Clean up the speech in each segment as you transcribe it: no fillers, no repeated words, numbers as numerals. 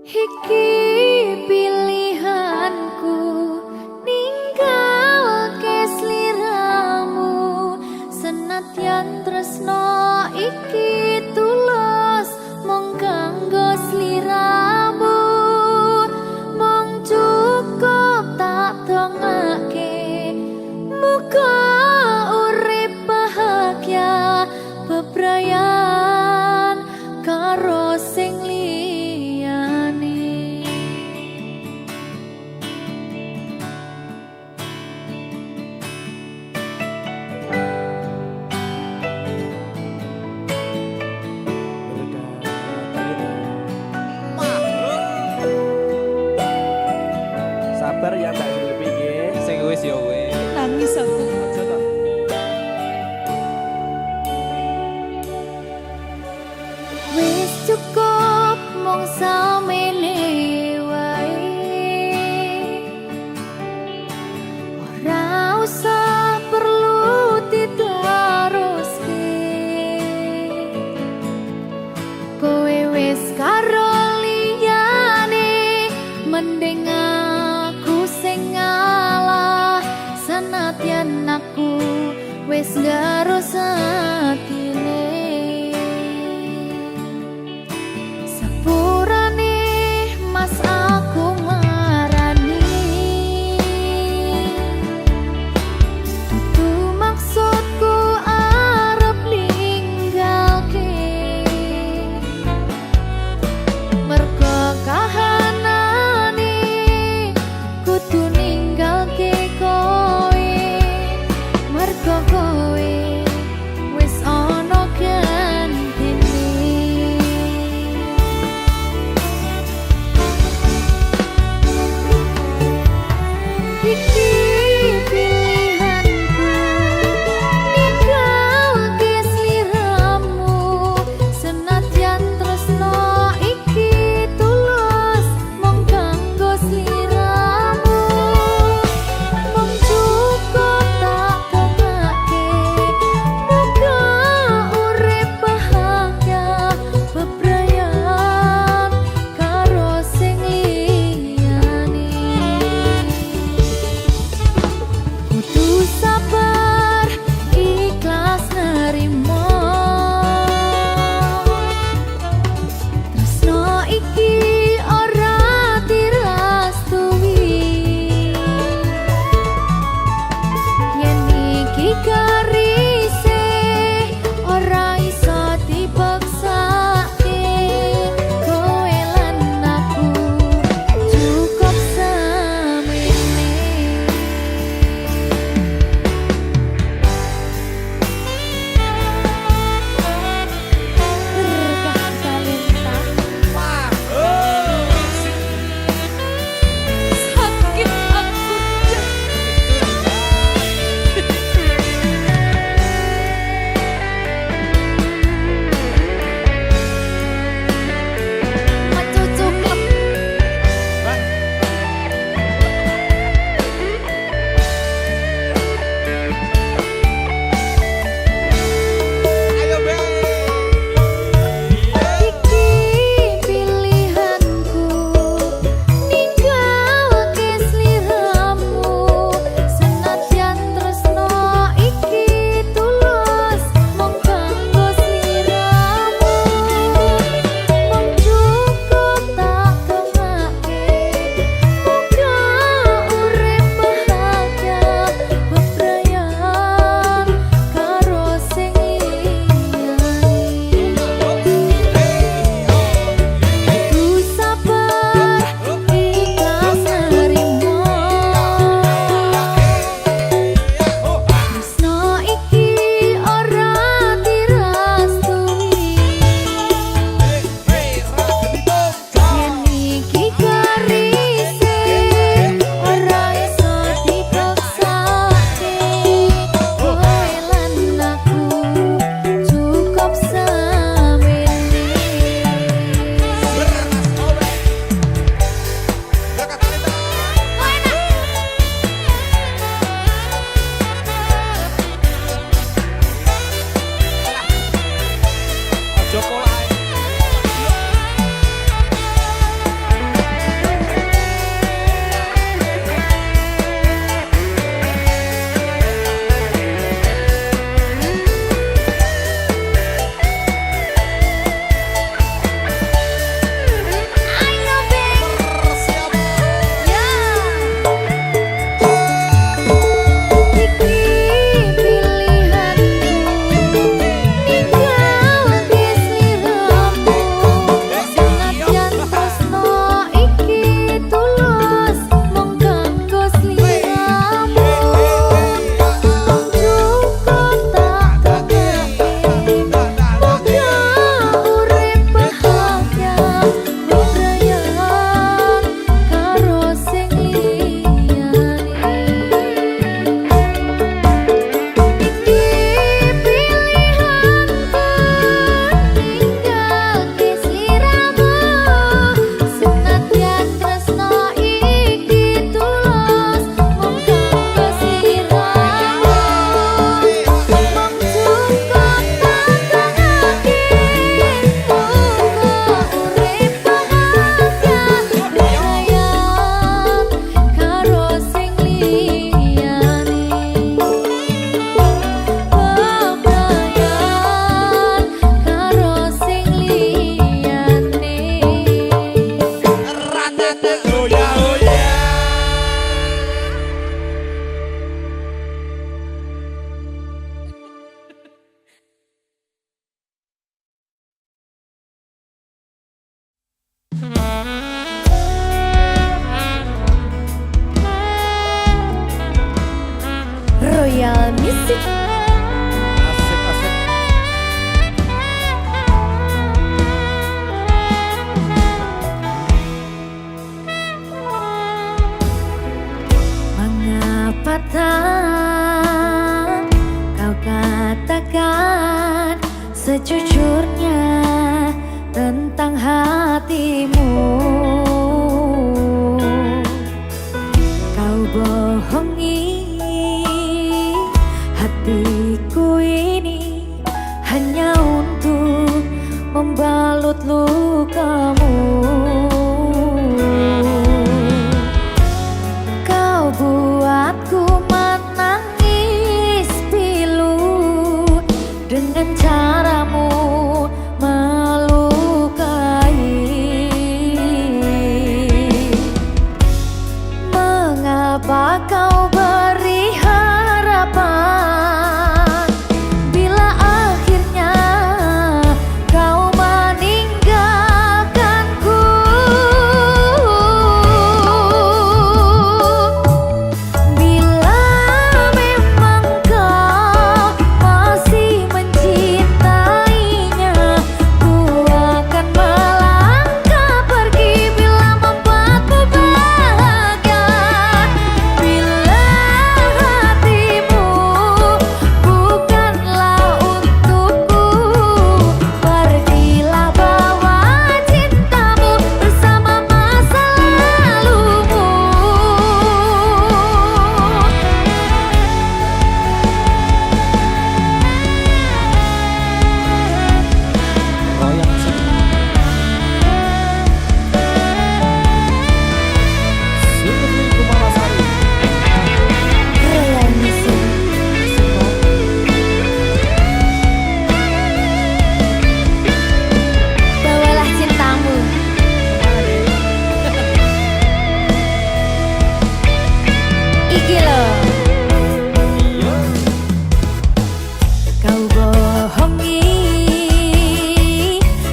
Iki pilihanku ninggalke sliramu senadyan tresno iki tulus mung kanggo sliramu mung cukup tak dongake muga urip bahagia bebrayan karo sing sabar ya Mbak Zulfi nggih. Sing wis ya kowe. nangis aku. Aja to. Wis cukup mung samene wae ora usah perlu diteruske kowe wis karo liyane mending aku sing ngalah senadyan aku wis ngarus atine sepurane mas aku marani dudu maksudku arep ninggalke mergo kahanane kudu ninggalke kowe mergo kowe wis ana gantine iki pilihanku ninggalke sliramu senadyan tresno iki tulus mung kanggo sliramu mung cukup tak dongake muga urip bahagia bebrayan karo sing liyane Royal Music. Asik asik. Mengapa tak kau katakan sejujurnya tentang hatimu? Kau bohongi hatiku ini hanya untuk membalut lukamu. Kau buatku menangis pilu dengan caramu melukai. Mengapa kau beri harapan bila akhirnya kau meninggalkanku? Bila memang kau masih mencintainya, ku akan melangkah pergi bila membuatmu bahagia. Bila hatimu bukanlah untukku, pergilah bawa cintamu bersama masa lalumu. Royal Music. Sylvi Kumalasari. Royal Music. Bawalah cintamu. Iki loh. Kau bohongi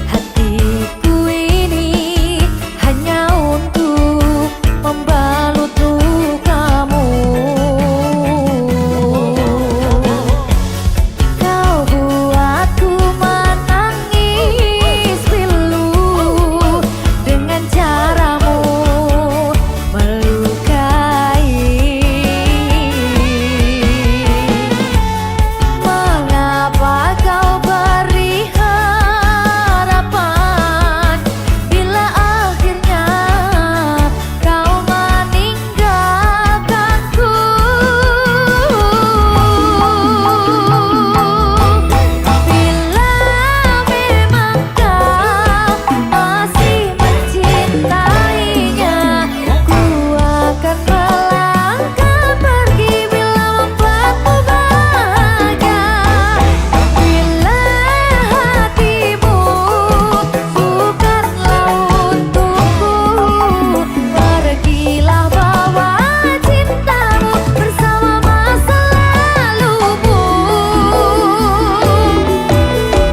hatiku ini hanya untuk membalut lukamu. Kau buatku menangis pilu dengan caramu melukai. Mengapa kau beri harapan bila akhirnya kau meninggalkanku? Bila memang kau masih mencintainya, ku akan melangkah pergi bila membuatmu bahagia. Bila hatimu bukanlah untukku, pergilah bawa cintamu bersama masa lalumu.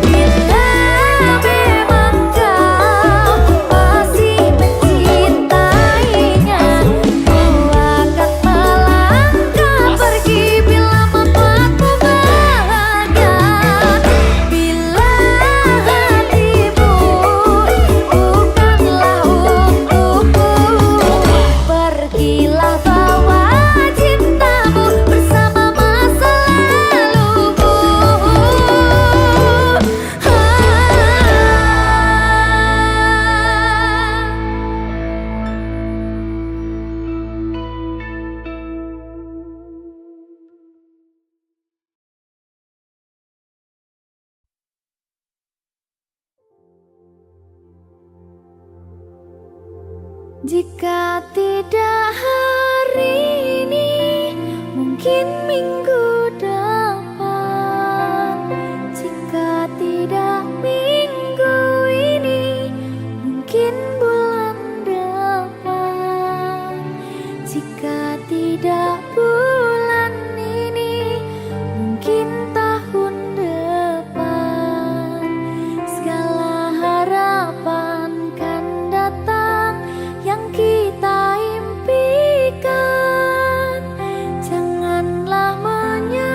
Bila memang kau masih mencintainya, ku akan melangkah pergi bila membuatmu bahagia. Bila hatimu bukanlah untukku, pergilah bawa cintamu bersama masa lalumu. Jika tidak hari ini, mungkin minggu depan. Jika tidak minggu ini, mungkin bulan depan. Jika tidak bulan ini, mungkin tahun depan. Segala harapan kan datang yang kita impikan. Janganlah menyerah.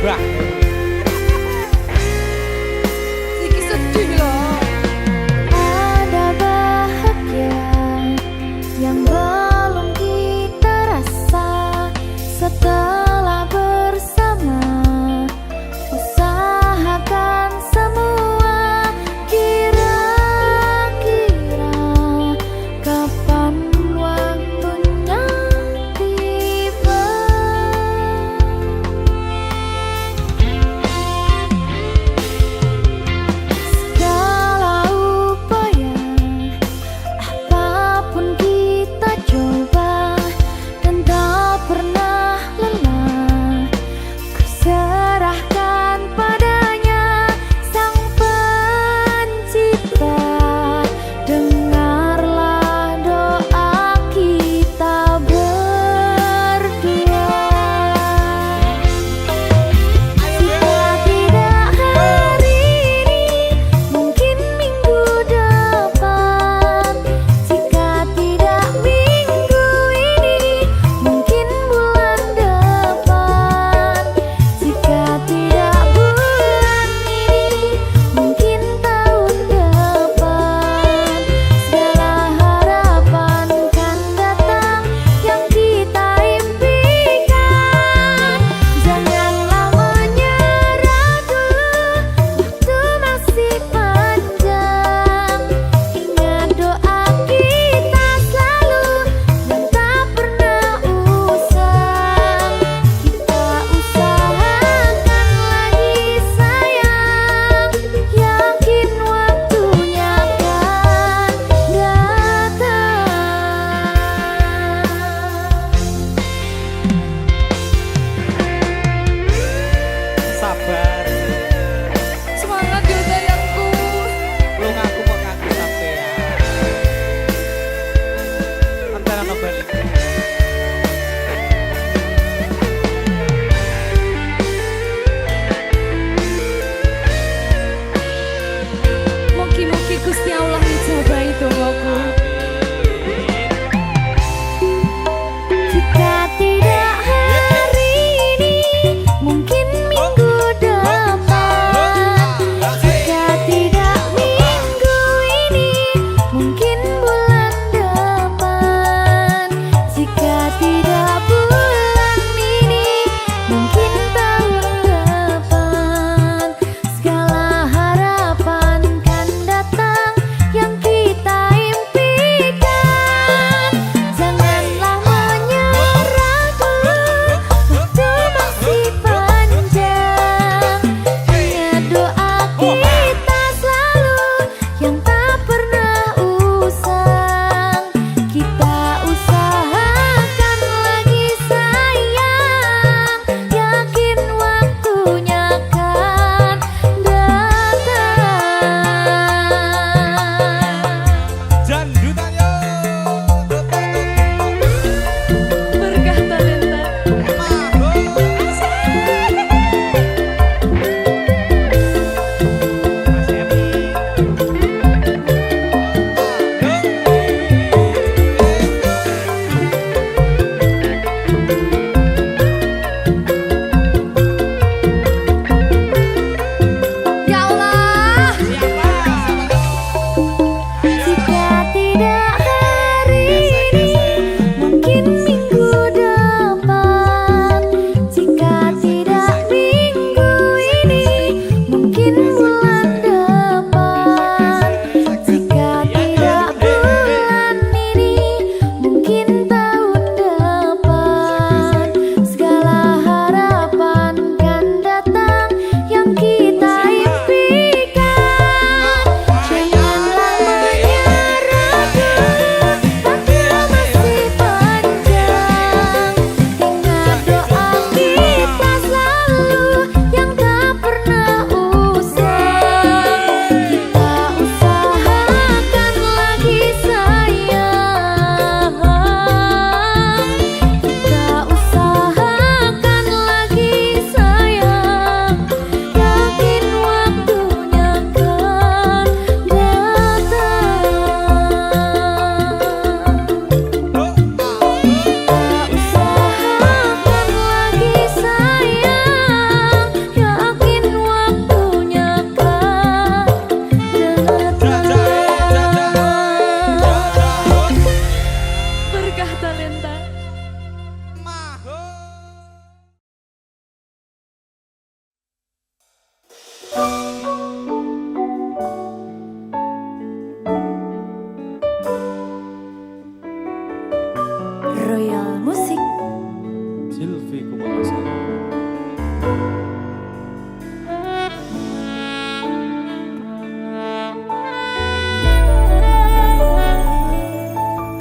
Bah. Siki sedih loh. Ada bahagia yang belum kita rasa setelah bersama. Usahakan semua, kira-kira kapan waktunya tiba.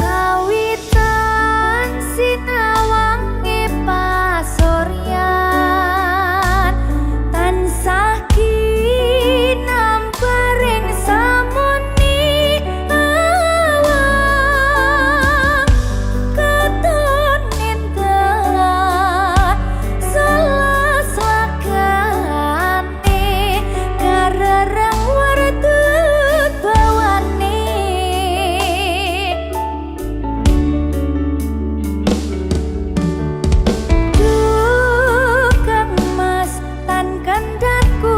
Kawitan sinawangi pasuryan tansah kinambaring samuni awang katon nindalan salas lakane karerang wardut bawane. Tukang mas tan kandhatku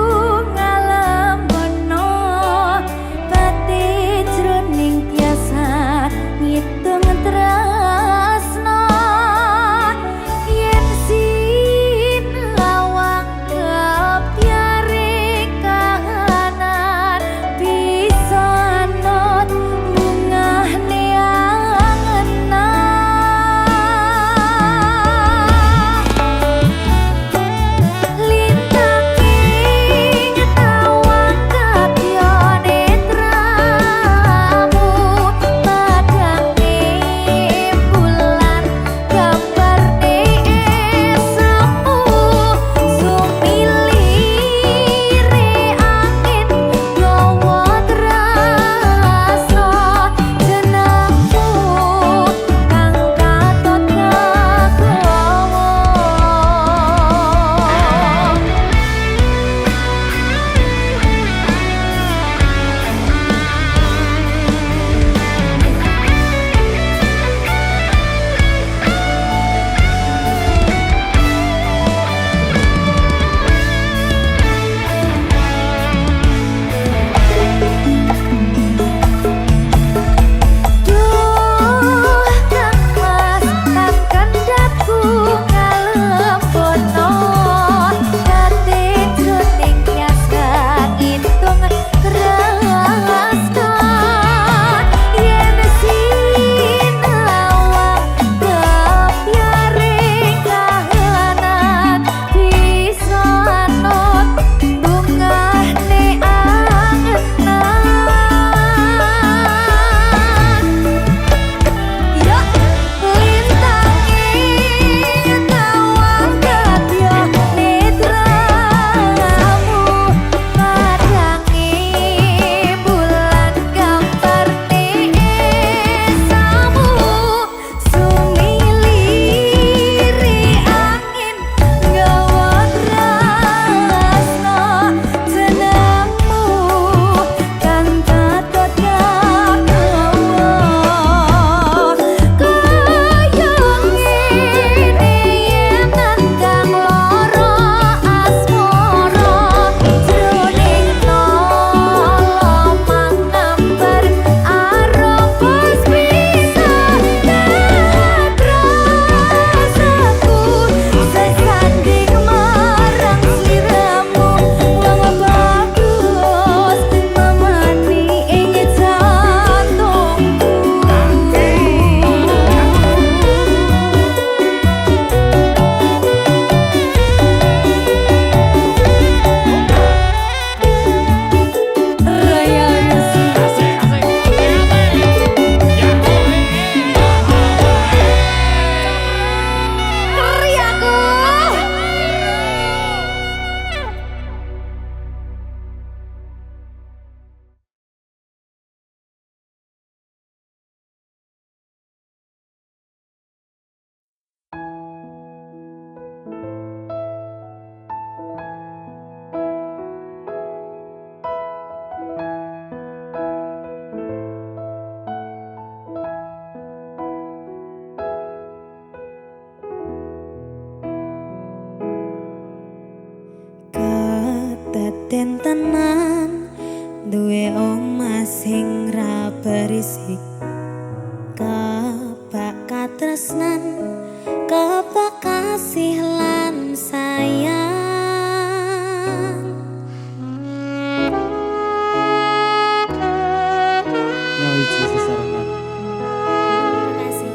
ngalamono pati jroning tiasa ngitung tresno yen sinawang kepyare kahanan bisa not bungahne Lintanging tawang kadya netramu padange bulan gambarne esamu sumilire angin gawa trasa jenengmu kang katon kagawa. Duh kang mas tan kandhatku ngalemono pati jroning tiasa ngitung tresno yen sinawang kepyare kahanan bisa not bungahne angenan. Ya lintanging tawang kadya netramu padange bulan gambarne esamu sumilire angin gawa trasno jenengmu kang katon kagawa. Kaya ngene yen kang loro asmara jroning lolo mangambar aropos pisah rasaku sesanding marang sliramu wong bagus mamani ing jantungku. Raya Riaku. Kedaden tenan duwe omah sing ra berisik kebak katresnan kebak kasih lan sayang. Nyawiji sesarengan. Terima kasih.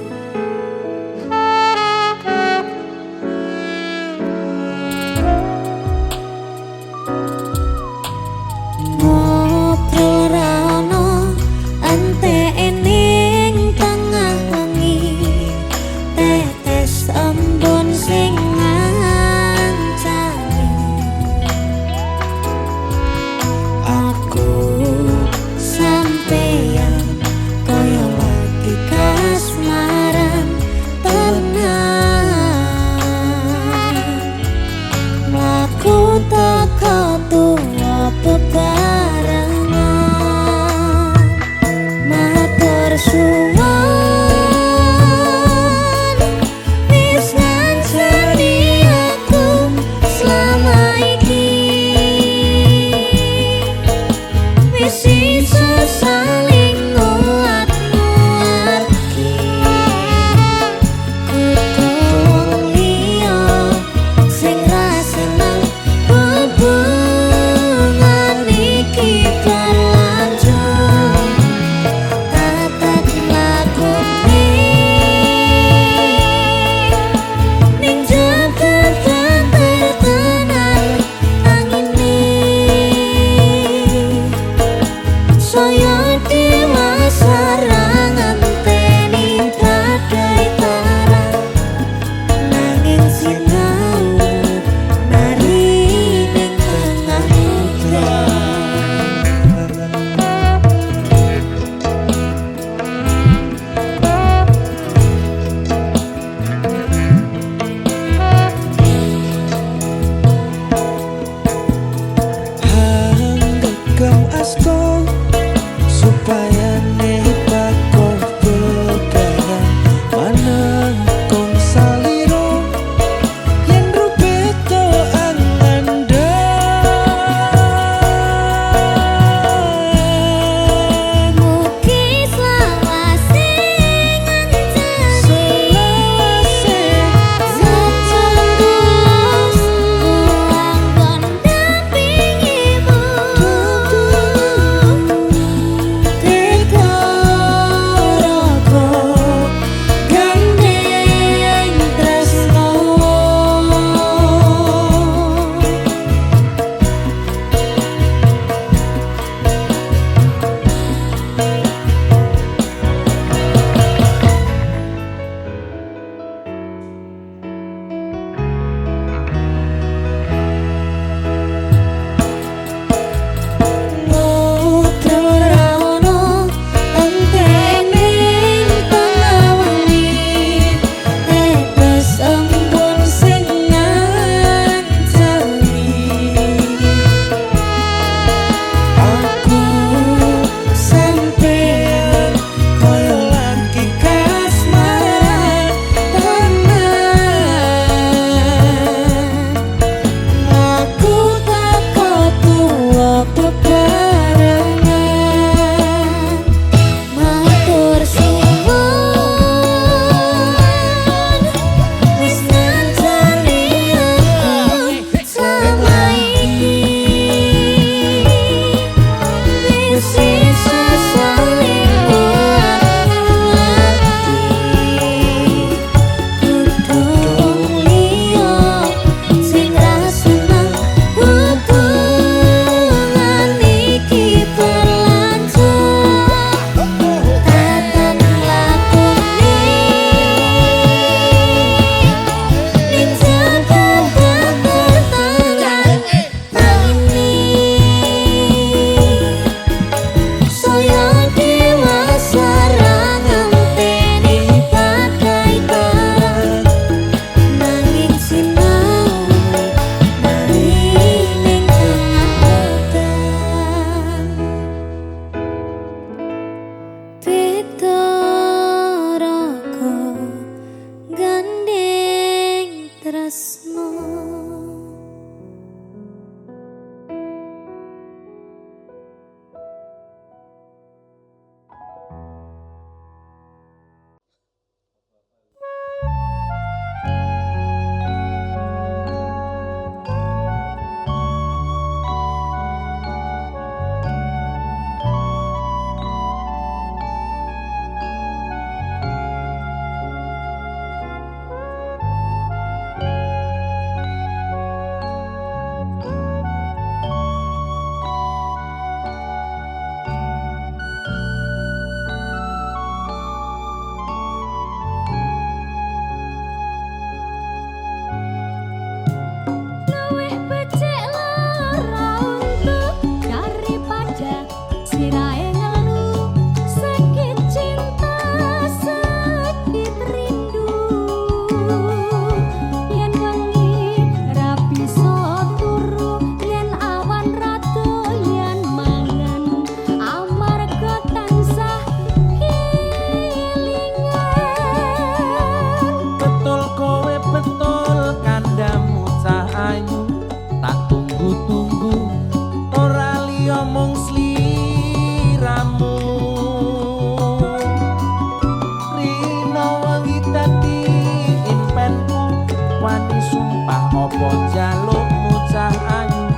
Apa jalukmu cah ayu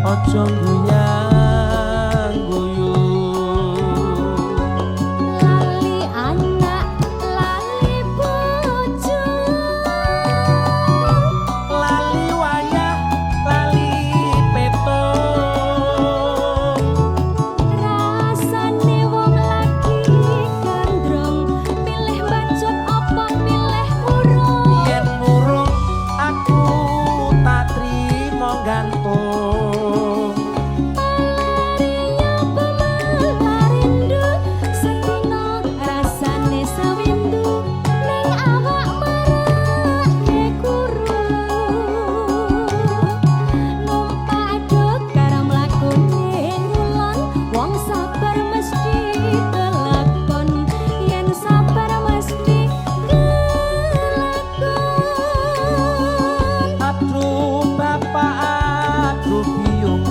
aja guyang guyu Lali anak lali bojo lali wayah lali peto rasane wong lagi gandrong pilih bacot apa pilih urung yen murung aku tak trimo gantung Malariya pemalarindu setino rasane sewindu ning awak marake kuru numpak dok karo mlakune ngulon wong sabar mesti kelakon yen sabar mesti kelakon aduh bapak aduh biung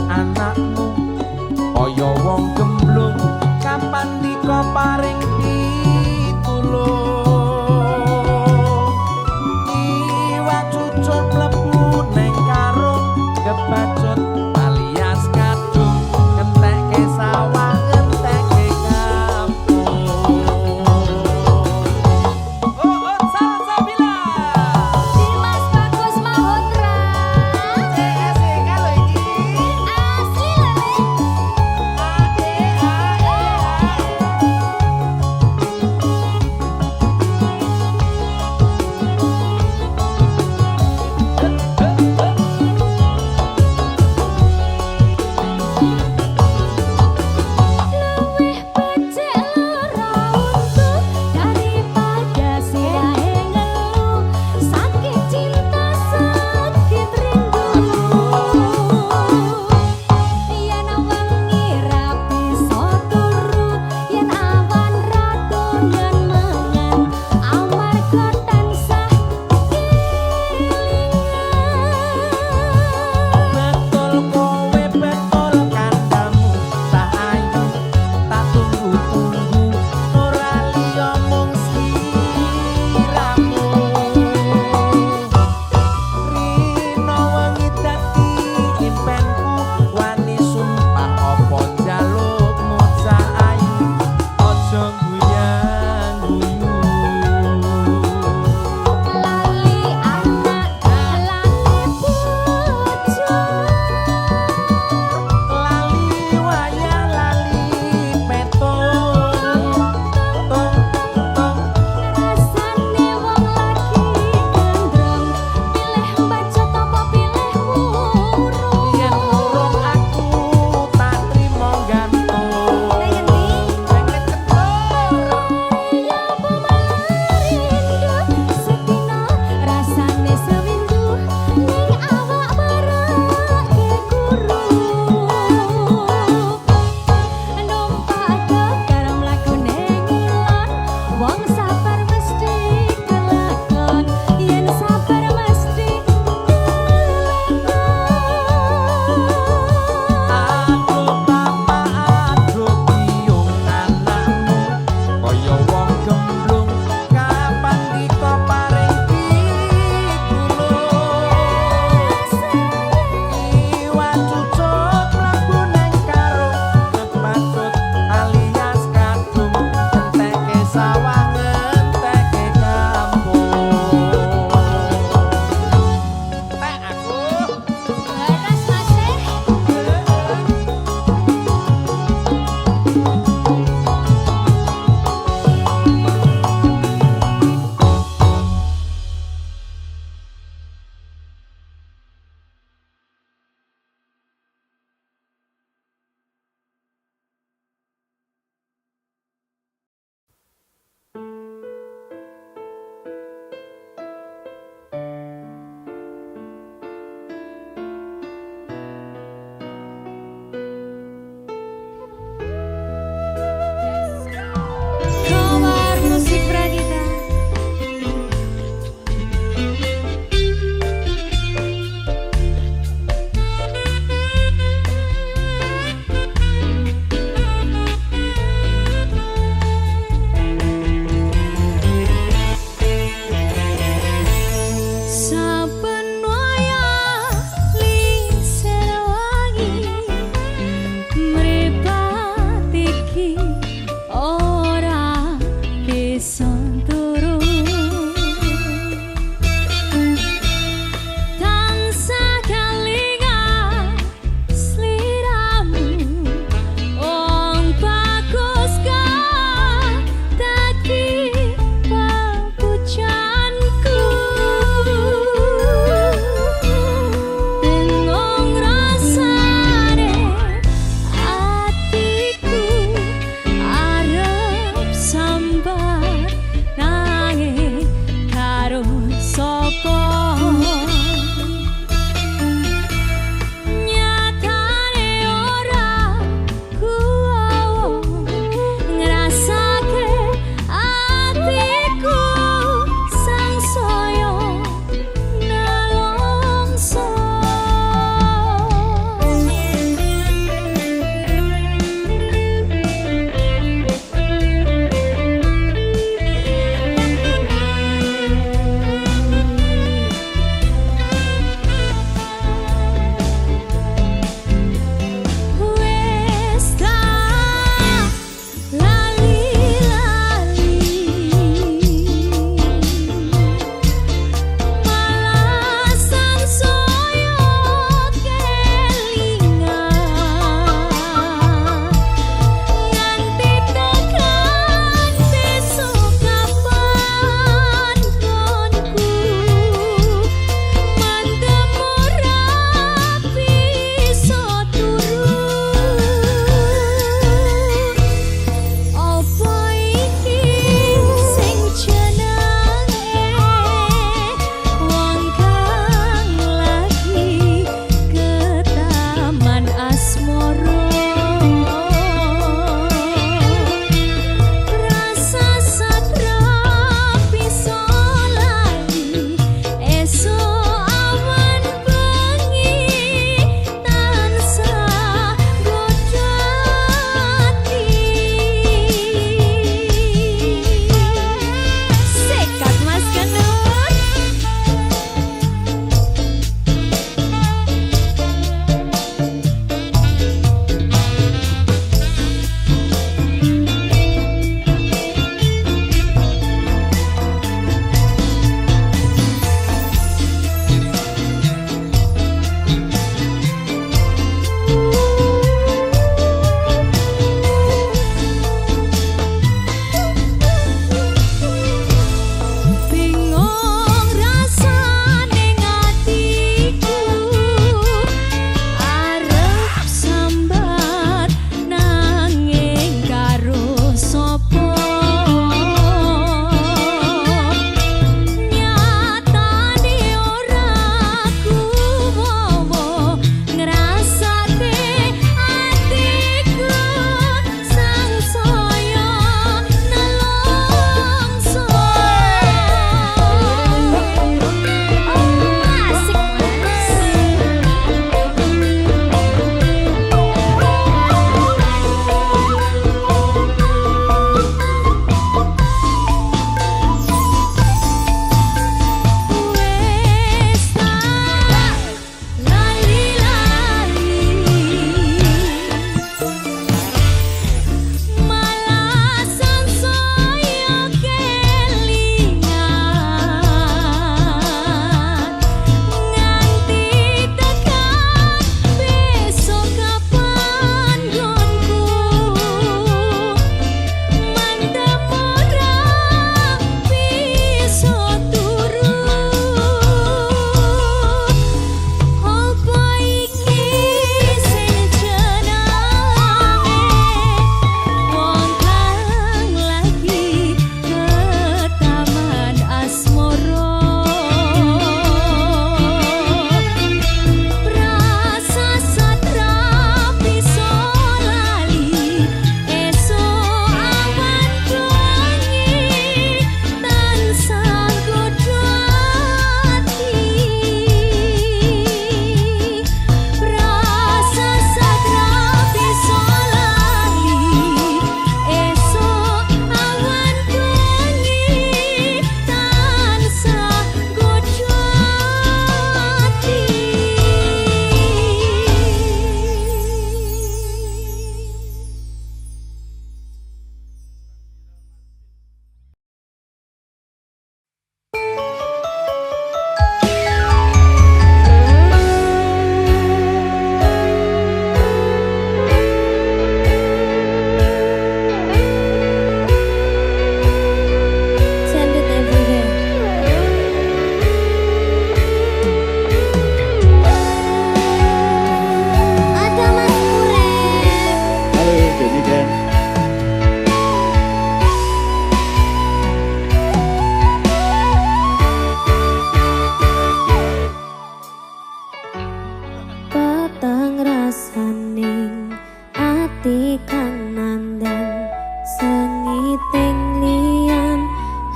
rasaning ati kang nandang sengiting liyan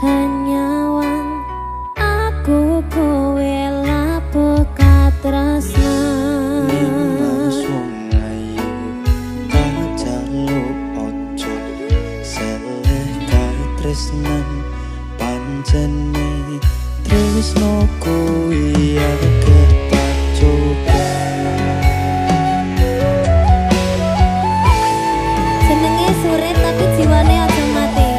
hanyawan aku kowe lapo katresnan Nimas wong ayu tak jaluk ojo seleh katresnan pancene tresno kuwi akeh tak coba jenenge surit tapi jiwane aja mati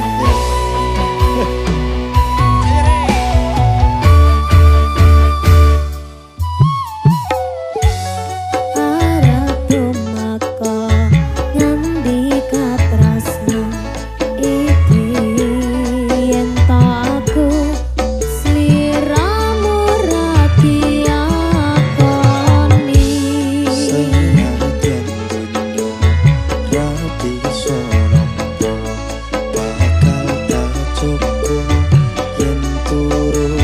arep tumeka ngendi katresnan iki yen to aku sliramu ra diakoni senadyan dunyo rapi sonombo bakal tak cukup yen turun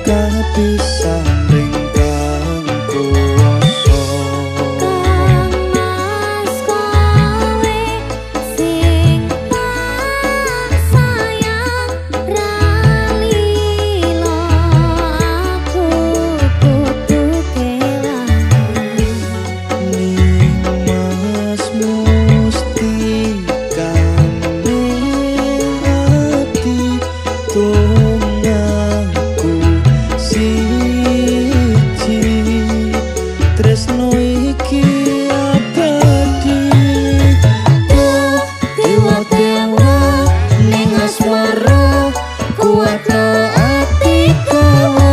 kapisan ring kang kuwasa Kang Mas kowe sing tak sayang ralilo aku kudu kelangan Nimas mustikane ati tunggaku siji tresno iki abadi dewa-dewa ning asmara kuatno ati kula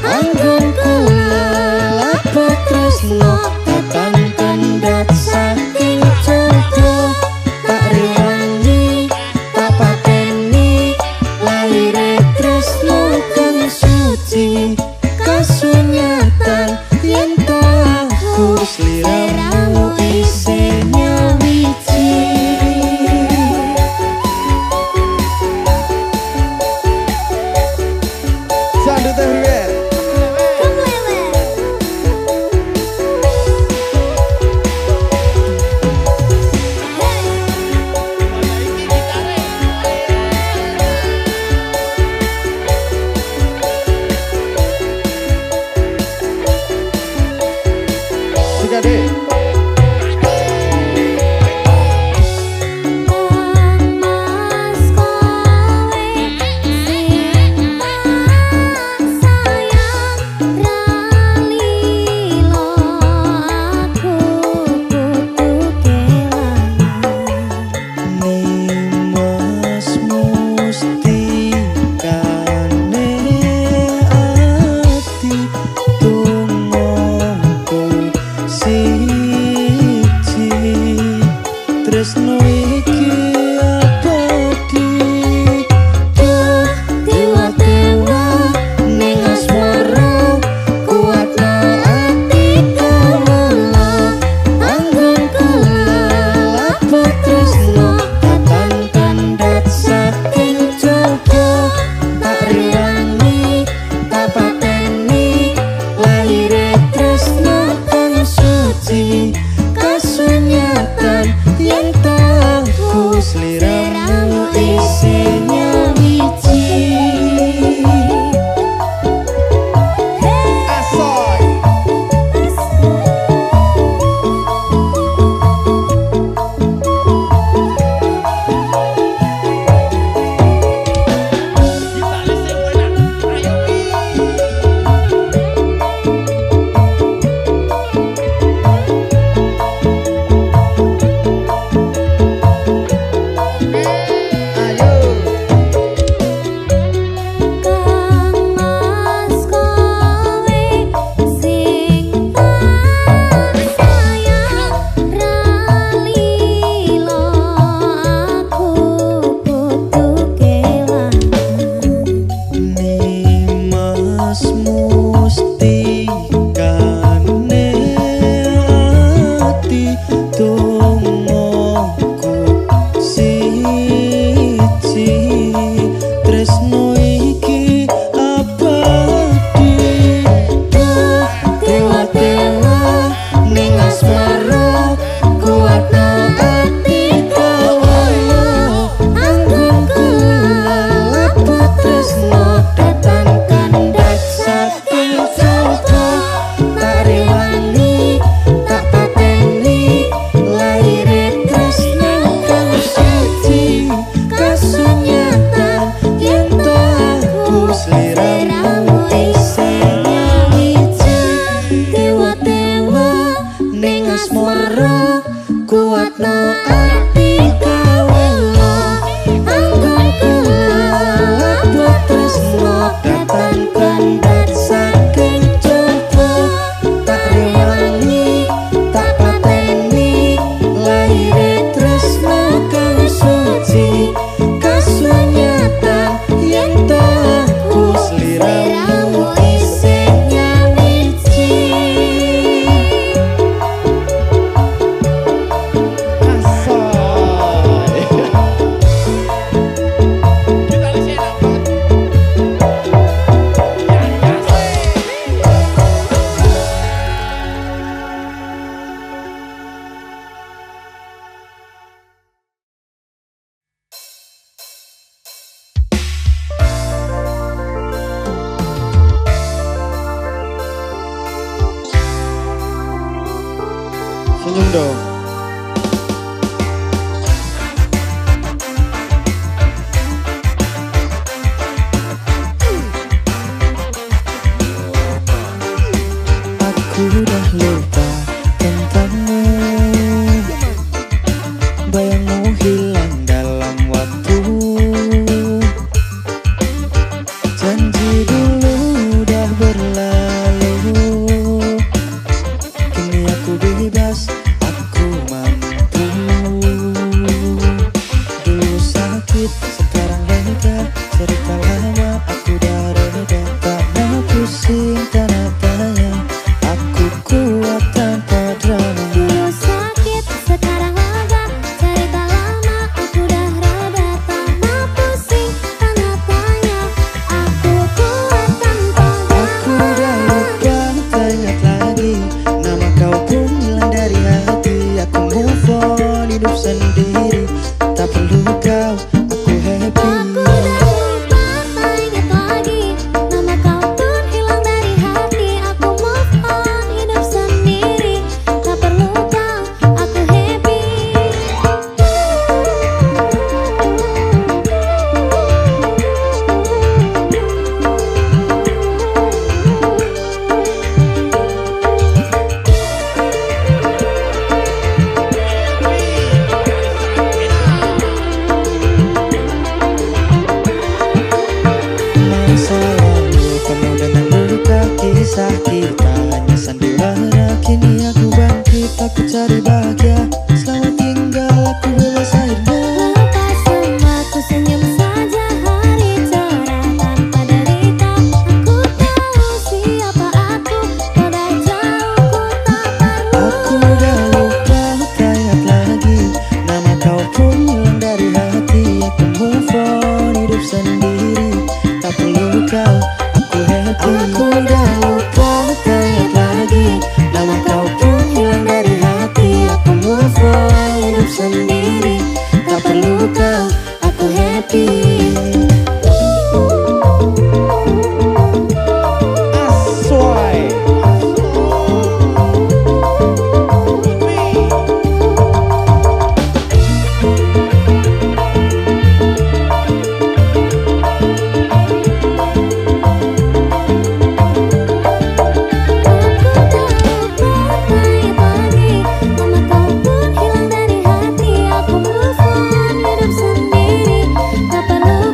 anggun kula lapo tresno datang kandat saking jodoh tak rewangi tak pateni lahire tresno kang suci kasunyatan yen to aku sliramu isih nyawiji Sandut everywhere Kemlewer asmara kuatna ati kawula anggon kula buat tresno datang kandat saking coba tak rewangi tak pateni lahir tresno kang suci kasunyatan yen aku sliramu isih nyawiji Senyum dong. Aku udah lupa tentangmu, bayangmu hilang dalam waktu. Janji dulu udah berlalu, kini aku bebas, aku mampu. Dulu sakit, sekarang lega, cerita lama aku udah reda. Karena pusing, tanah tanya, aku kuat tanpa drama. Dulu sakit, sekarang lega, cerita lama aku udah reda. Tanpa pusing, tanpa tanya, aku kuat tanpa Aku udah lupa, tak ingat lagi nama kau pun hilang dari hati. Aku move on, hidup sendiri, tak perlu kau, aku happy. Aku udah lupa, tak ingat lagi nama kau pun hilang dari hati. Aku move on, hidup sendiri, tak perlu kau, aku happy. Masa lalu penuh dengan luka, kisah kita hanya sandiwara. Kini aku bangkit, aku cari bahagia. Selamat tinggal, aku bebas akhirnya. Lepas semua ku senyum saja, hari cerah tanpa derita. Aku tahu siapa aku, pada jauh ku tak perlu. Aku udah lupa, tak ingat lagi nama kau pun hilang dari hati. Aku move on, hidup sendiri, tak perlu kau, aku happy. Aku udah lupa, tak ingat lagi nama kau pun hilang dari hati. Aku move on, hidup sendiri, tak perlu kau, aku happy. Aswai. Aku tak ingat lagi nama kau pun hilang dari hati. Aku move on, hidup sendiri, tak perlu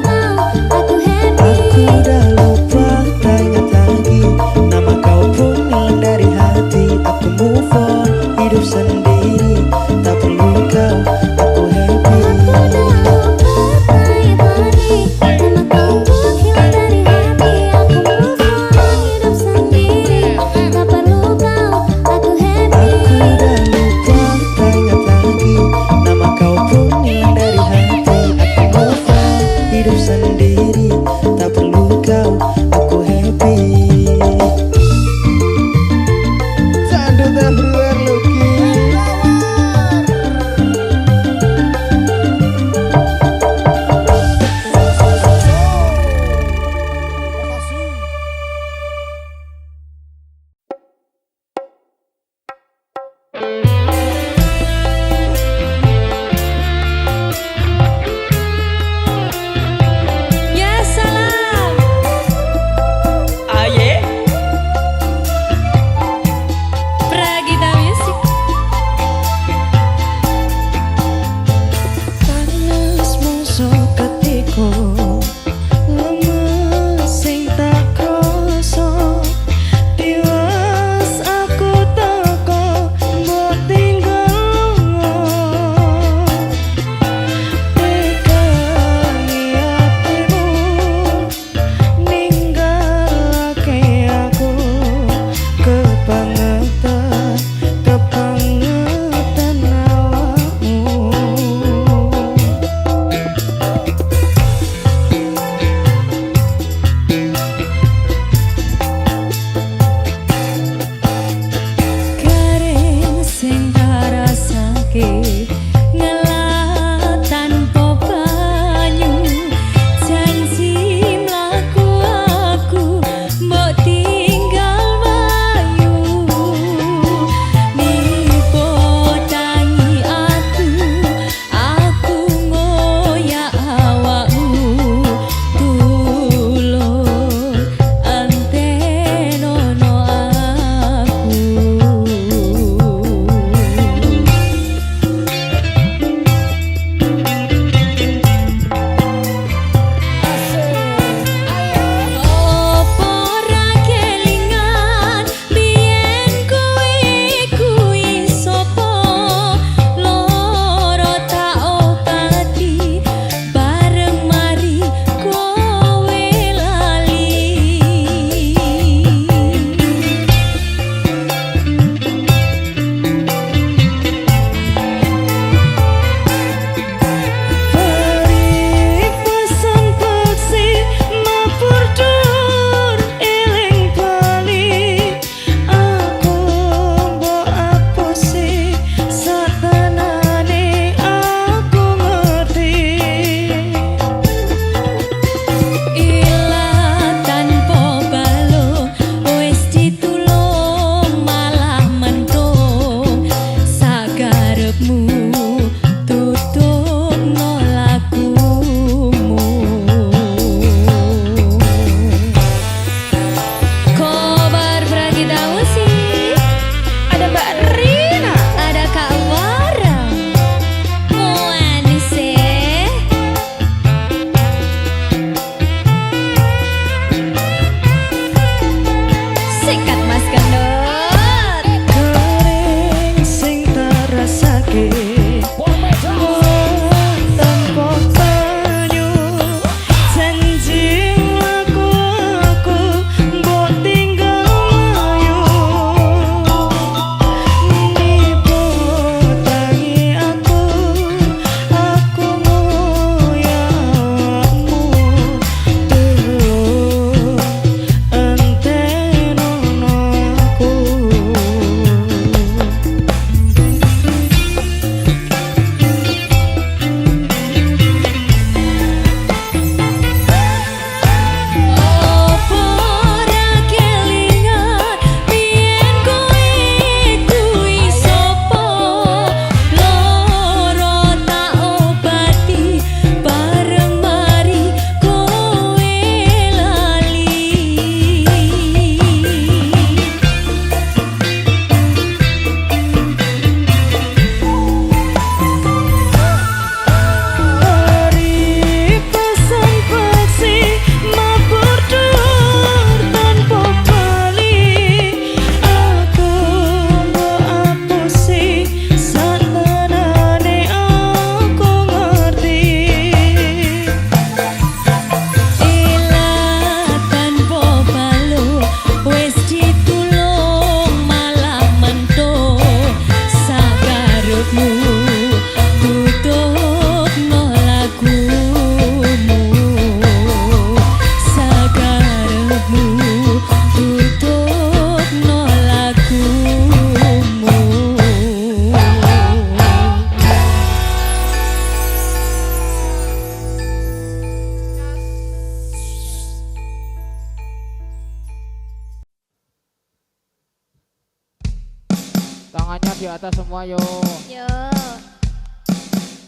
Tangannya di atas semua yo. Yuk.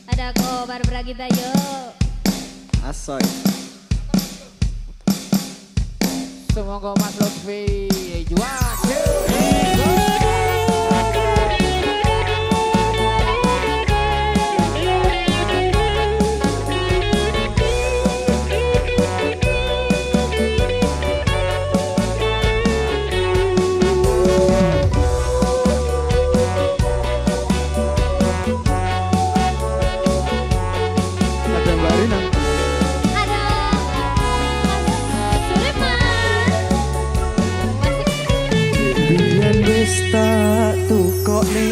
Ada kobar Bragita yuk. Asoy. Semoga Mas Lutfi jual. Ada Mbak Rina. Ada Mas Suleman. Biyen wis tak tukokne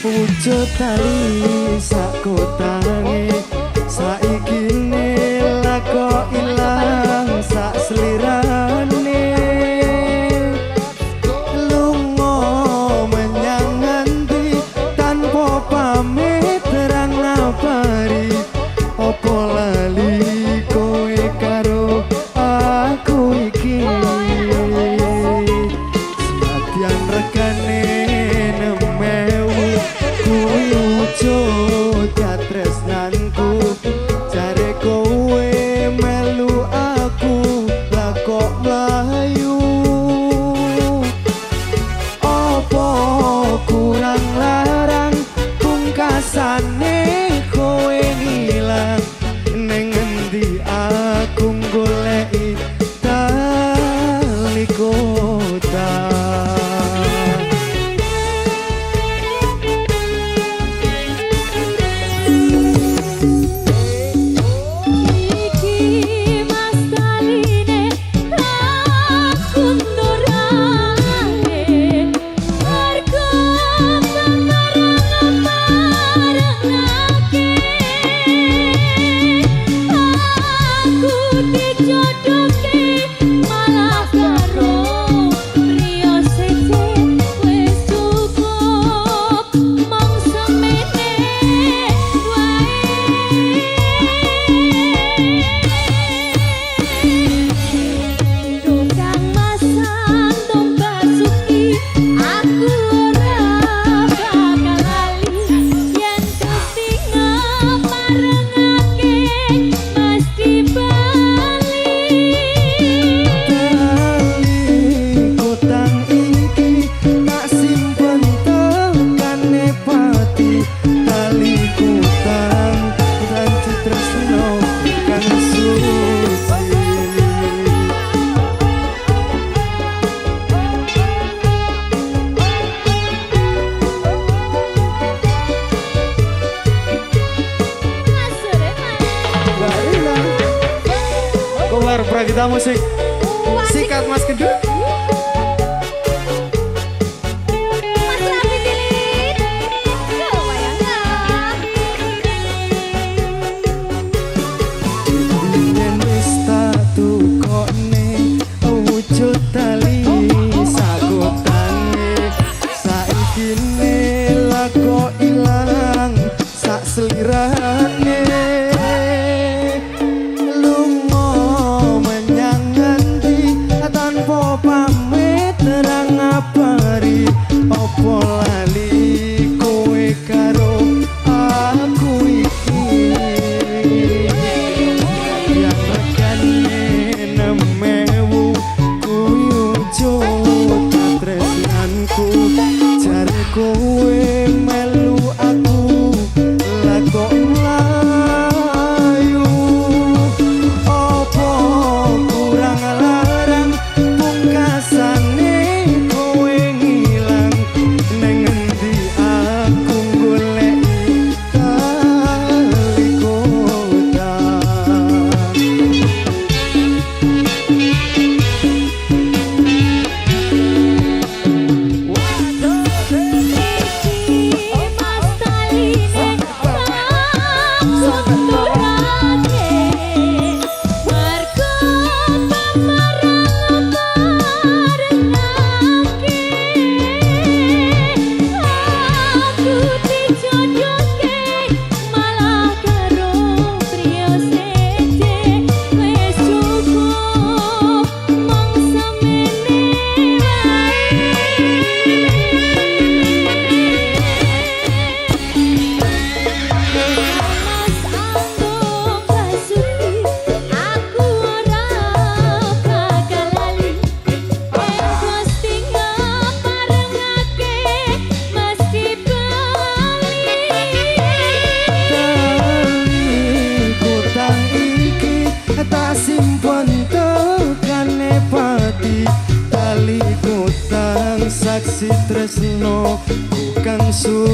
wujud tali sak kotange saiki ne lako ilang sak slirane lunga menyang ngendi tanpa pamit terang nabari opo lali kowe karo aku iki yang rekane nemewu kuwi wujud tresnanku jare kowe melu aku lah kok mlayu opo kurang larang pungkasane kowe ngilang ning endi aku goleki tali kota. Iki Mas Taline lakundurane Margo pemarang marangake Aku dijodohke malah karo Rio Sece wis cukup mong semene Tukang masang domba suki aku ora bakal lali yen ketinga marengake mesti bali Kotang iki tak simpen tekane pati tali kutang dan tresno kan suci Mas Suleman Mbak Rina. Kobar Bragita Musik. Sikat Mas Kedut. Mas Rafi Dilit kewayangan Biyen wis tak tukokne wujud tali sak kotange saiki ne lako ilang sak slirane lunga menyang ngendi tanpa pamit terang ngabari opo lali kowe karo aku iki yang rekane nemewu kuwi wujud tresnanku jare kowe melu aku lah kok mlayu opo kurang larang pungkasane kowe ngilang ning endi aku goleki tali kota. Iki kasih tresno bukan su